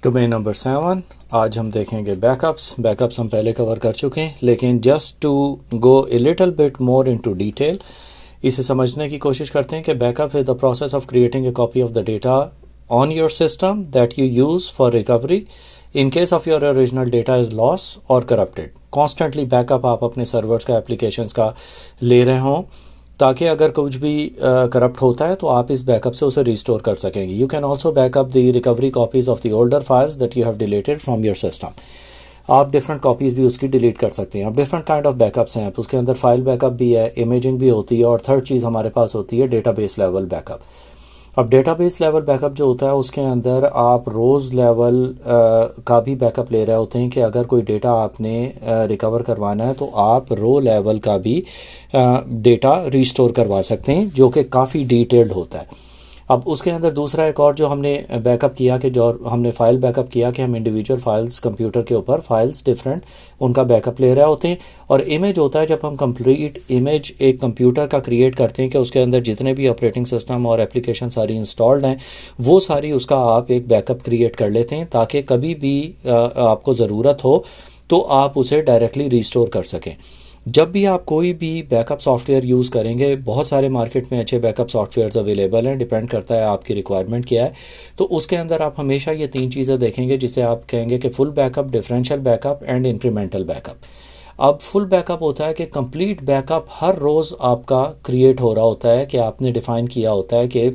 Domain number 7। आज हम देखेंगे बैकअप्स हम पहले कवर कर चुके हैं, लेकिन just to go a little bit more into detail इसे समझने की कोशिश करते हैं कि backup is the process of creating a copy of the data on your system that you use for recovery in case of your original data is loss और corrupted. Constantly backup आप अपने सर्वर्स का, applications का ले रहे हों ताकि अगर कुछ भी करप्ट होता है तो आप इस बैकअप से उसे रिस्टोर कर सकेंगे। You can also backup the recovery copies of the older files that you have deleted from your system. आप डिफरेंट कॉपीज भी उसकी डिलीट कर सकते हैं। अब डिफरेंट काइंड ऑफ बैकअप्स हैं, उसके अंदर फाइल बैकअप भी है, इमेजिंग भी होती है, और थर्ड चीज़ हमारे पास होती है डेटाबेस लेवल बैकअप। अब डेटाबेस लेवल बैकअप जो होता है उसके अंदर आप रोज़ लेवल का भी बैकअप ले रहे होते हैं कि अगर कोई डेटा आपने रिकवर करवाना है तो आप रो लेवल का भी डेटा रिस्टोर करवा सकते हैं, जो कि काफ़ी डिटेल्ड होता है। अब उसके अंदर दूसरा एक और जो हमने बैकअप किया कि जो हमने फ़ाइल बैकअप किया कि हम इंडिविजुअल फाइल्स कंप्यूटर के ऊपर फाइल्स डिफरेंट उनका बैकअप ले रहे होते हैं। और इमेज होता है जब हम कंप्लीट इमेज एक कंप्यूटर का क्रिएट करते हैं कि उसके अंदर जितने भी ऑपरेटिंग सिस्टम और एप्लीकेशन सारी इंस्टॉल्ड हैं वो सारी उसका आप एक बैकअप क्रिएट कर लेते हैं ताकि कभी भी आपको ज़रूरत हो तो आप उसे डायरेक्टली रिस्टोर कर सकें। जब भी आप कोई भी बैकअप सॉफ्टवेयर यूज़ करेंगे, बहुत सारे मार्केट में अच्छे बैकअप सॉफ्टवेयर्स अवेलेबल हैं, डिपेंड करता है आपकी रिक्वायरमेंट क्या है। तो उसके अंदर आप हमेशा ये 3 चीज़ें देखेंगे जिसे आप कहेंगे कि full backup, differential backup and incremental backup. अब फुल बैकअप होता है कि कंप्लीट बैकअप हर रोज़ आपका क्रिएट हो रहा होता है कि आपने डिफ़ाइन किया होता है कि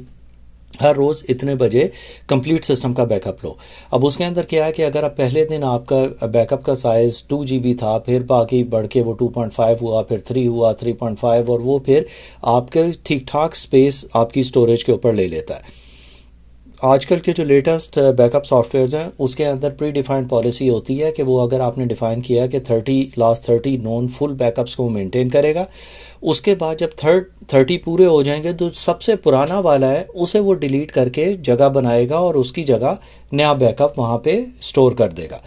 हर रोज़ इतने बजे कंप्लीट सिस्टम का बैकअप लो। अब उसके अंदर क्या है कि अगर आप पहले दिन आपका बैकअप का साइज़ 2 GB था, फिर बाकी बढ़ के वो 2.5 हुआ, फिर 3 हुआ, 3.5, और वो फिर आपके ठीक ठाक स्पेस आपकी स्टोरेज के ऊपर ले लेता है। आजकल के जो लेटेस्ट बैकअप सॉफ्टवेयर्स हैं उसके अंदर प्री डिफाइंड पॉलिसी होती है कि वो अगर आपने डिफ़ाइन किया कि 30 नॉन फुल बैकअप्स को मेंटेन करेगा, उसके बाद जब 30 पूरे हो जाएंगे तो सबसे पुराना वाला है उसे वो डिलीट करके जगह बनाएगा और उसकी जगह नया बैकअप वहाँ पे स्टोर कर देगा।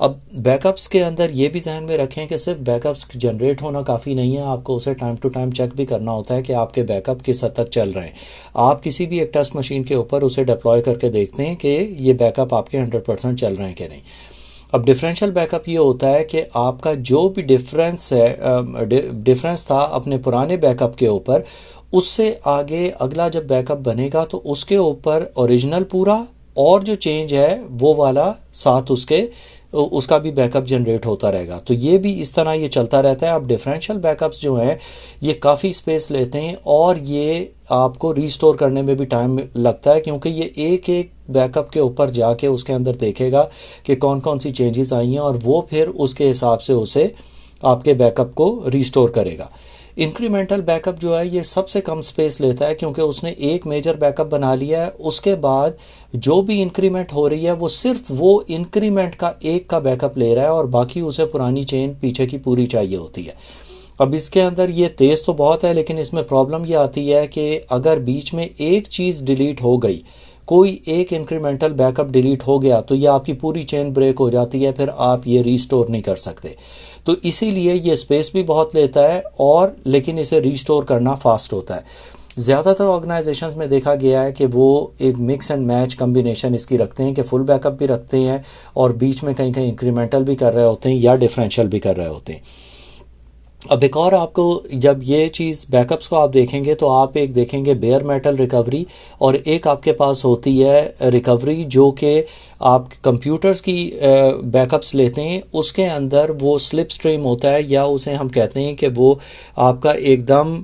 अब बैकअप्स के अंदर ये भी ध्यान में रखें कि सिर्फ बैकअप्स जनरेट होना काफ़ी नहीं है, आपको उसे टाइम टू टाइम चेक भी करना होता है कि आपके बैकअप किस हद तक चल रहे हैं। आप किसी भी एक टेस्ट मशीन के ऊपर उसे डिप्लॉय करके देखते हैं कि ये बैकअप आपके 100% चल रहे हैं कि नहीं। अब डिफरेंशियल बैकअप ये होता है कि आपका जो भी डिफरेंस था अपने पुराने बैकअप के ऊपर, उससे आगे अगला जब बैकअप बनेगा तो उसके ऊपर ओरिजिनल पूरा और जो चेंज है वो वाला साथ उसका भी बैकअप जनरेट होता रहेगा। तो ये भी इस तरह ये चलता रहता है। अब डिफरेंशियल बैकअप्स जो हैं ये काफ़ी स्पेस लेते हैं और ये आपको रीस्टोर करने में भी टाइम लगता है, क्योंकि ये एक एक बैकअप के ऊपर जाके उसके अंदर देखेगा कि कौन कौन सी चेंजेस आई हैं और वो फिर उसके हिसाब से उसे आपके बैकअप को रीस्टोर करेगा। इंक्रीमेंटल बैकअप जो है ये सबसे कम स्पेस लेता है, क्योंकि उसने एक मेजर बैकअप बना लिया है, उसके बाद जो भी इंक्रीमेंट हो रही है वो सिर्फ वो इंक्रीमेंट का एक का बैकअप ले रहा है और बाकी उसे पुरानी चेन पीछे की पूरी चाहिए होती है। अब इसके अंदर ये तेज़ तो बहुत है, लेकिन इसमें प्रॉब्लम ये आती है कि अगर बीच में एक चीज़ डिलीट हो गई, कोई एक इंक्रीमेंटल बैकअप डिलीट हो गया, तो ये आपकी पूरी चेन ब्रेक हो जाती है, फिर आप ये रीस्टोर नहीं कर सकते। तो इसीलिए ये स्पेस भी बहुत लेता है और लेकिन इसे रीस्टोर करना फास्ट होता है। ज़्यादातर ऑर्गेनाइजेशंस में देखा गया है कि वो एक मिक्स एंड मैच कम्बिनेशन इसकी रखते हैं कि फुल बैकअप भी रखते हैं और बीच में कहीं कहीं इंक्रीमेंटल भी कर रहे होते हैं या डिफरेंशियल भी कर रहे होते हैं। अब एक और आपको जब ये चीज़ बैकअप्स को आप देखेंगे तो आप एक देखेंगे बेयर मेटल रिकवरी और एक आपके पास होती है रिकवरी जो कि आप कंप्यूटर्स की बैकअप्स लेते हैं। उसके अंदर वो स्लिप स्ट्रीम होता है या उसे हम कहते हैं कि वो आपका एकदम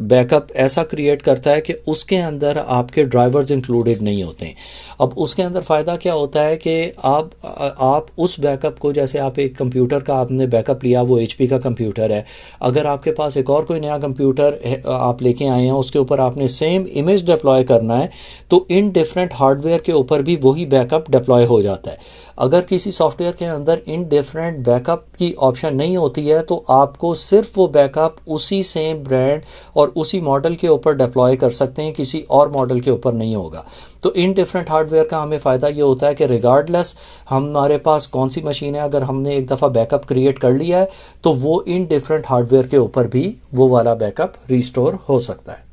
बैकअप ऐसा क्रिएट करता है कि उसके अंदर आपके ड्राइवर्स इंक्लूडेड नहीं होते हैं। अब उसके अंदर फ़ायदा क्या होता है कि आप उस बैकअप को, जैसे आप एक कंप्यूटर का आपने बैकअप लिया, वो HP का कंप्यूटर है, अगर आपके पास एक और कोई नया कंप्यूटर आप लेके आए हैं उसके ऊपर आपने सेम इमेज डिप्लॉय करना है तो इन डिफरेंट हार्डवेयर के ऊपर भी वही बैकअप डिप्लॉय हो जाता है। अगर किसी सॉफ्टवेयर के अंदर इन डिफरेंट बैकअप की ऑप्शन नहीं होती है तो आपको सिर्फ वो बैकअप उसी सेम ब्रांड और उसी मॉडल के ऊपर डिप्लॉय कर सकते हैं, किसी और मॉडल के ऊपर नहीं होगा। तो इन डिफरेंट हार्डवेयर का हमें फ़ायदा ये होता है कि रिगार्डलेस हमारे पास कौन सी मशीन है, अगर हमने एक दफ़ा बैकअप क्रिएट कर लिया है तो वो इन डिफरेंट हार्डवेयर के ऊपर भी वो वाला बैकअप रिस्टोर हो सकता है।